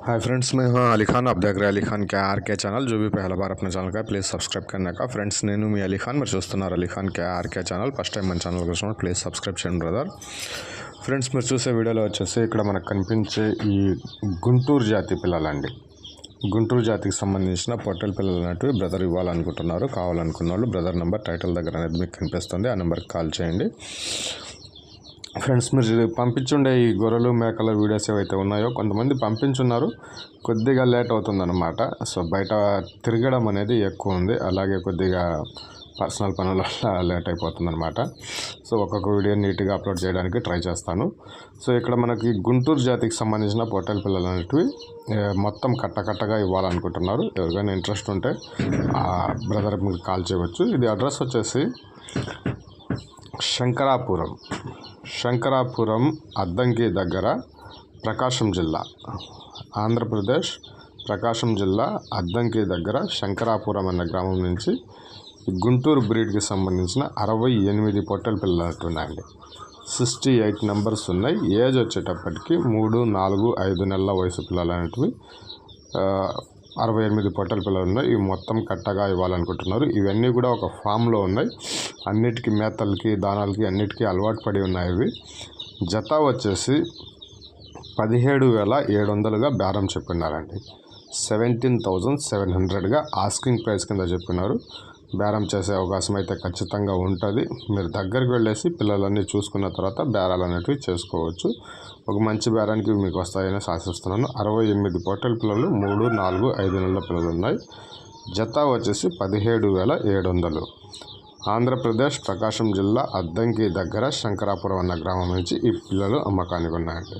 Hi friends, मैं हूं अली खान। आप देख रहे हैं अली खान के आर के चैनल। जो भी पहला बार अपने ఛానల్ का ప్లీజ్ సబ్స్క్రైబ్ करने का ఫ్రెండ్స్, నేను మీ అలీ ఖాన్. మీరు చూస్తున్నారు అలీ ఖాన్ के ఆర్ के ఛానల్. ఫస్ట్ టైం మన ఛానల్ కోసం ప్లీజ్ సబ్స్క్రైబ్ చేయండి బ్రదర్. ఫ్రెండ్స్, మీరు చూసే వీడియోలో వచ్చేసి ఇక్కడ మనకు కనిపించే ఈ గుంటూరు జాతి పిల్లలండి. గుంటూరు జాతికి సంబంధించిన పొట్టెల పిల్లలు అనేటివి బ్రదర్ ఇవ్వాలనుకుంటున్నారు. కావాలనుకున్న వాళ్ళు బ్రదర్ నెంబర్ టైటిల్ దగ్గర అనేది మీకు కనిపిస్తుంది. ఆ నెంబర్కి కాల్ చేయండి. ఫ్రెండ్స్, మీరు పంపించుండే ఈ గొర్రెలు మేకల వీడియోస్ ఏవైతే ఉన్నాయో కొంతమంది పంపించున్నారు, కొద్దిగా లేట్ అవుతుందన్నమాట. సో బయట తిరగడం అనేది ఎక్కువ ఉంది, అలాగే కొద్దిగా పర్సనల్ పనుల వల్ల లేట్ అయిపోతుందన్నమాట. సో ఒక్కొక్క వీడియో నీట్గా అప్లోడ్ చేయడానికి ట్రై చేస్తాను. సో ఇక్కడ మనకి గుంటూరు జాతికి సంబంధించిన పొట్టెల పిల్లలు అనేటివి మొత్తం కట్టకట్టగా ఇవ్వాలనుకుంటున్నారు. ఎవరికైనా ఇంట్రెస్ట్ ఉంటే ఆ బ్రదర్ మీకు కాల్ చేయవచ్చు. ఇది అడ్రస్ వచ్చేసి శంకరాపురం అద్దంకి దగ్గర, ప్రకాశం జిల్లా, ఆంధ్రప్రదేశ్. ప్రకాశం జిల్లా అద్దంకి దగ్గర శంకరాపురం అన్న గ్రామం నుంచి గుంటూరు బ్రీడ్కి సంబంధించిన 68 పొట్టెల పిల్లలు ఉన్నాయండి. 68 నెంబర్స్ ఉన్నాయి. ఏజ్ వచ్చేటప్పటికి 3, 4, 5 నెలల వయసు పిల్లలు అనేటివి 68 పొట్టెల పిల్లలు ఉన్నాయి. ఇవి మొత్తం కట్టగా ఇవ్వాలనుకుంటున్నారు. ఇవన్నీ కూడా ఒక ఫామ్లో ఉన్నాయి. అన్నిటికీ మేతలకి, దానాలకి అన్నిటికీ అలవాటు పడి ఉన్నాయి. ఇవి జత వచ్చేసి 17,700గా బేరం చెప్పినారండి. 17,700గా ఆస్కింగ్ ప్రైస్ కింద చెప్పినారు. బేరం చేసే అవకాశం అయితే ఖచ్చితంగా ఉంటుంది. మీరు దగ్గరికి వెళ్ళేసి పిల్లలన్నీ చూసుకున్న తర్వాత బేరాలు అనేటివి చేసుకోవచ్చు. ఒక మంచి బేరానికి మీకు వస్తాయని ఆశిస్తున్నాను. 68 పొట్టెల పిల్లలు, 3, 4, 5 నెలల పిల్లలు ఉన్నాయి. జత వచ్చేసి 17,700. ఆంధ్రప్రదేశ్, ప్రకాశం జిల్లా అద్దంకి దగ్గర శంకరాపురం అన్న గ్రామం నుంచి ఈ పిల్లలు అమ్మకానికి ఉన్నాయండి.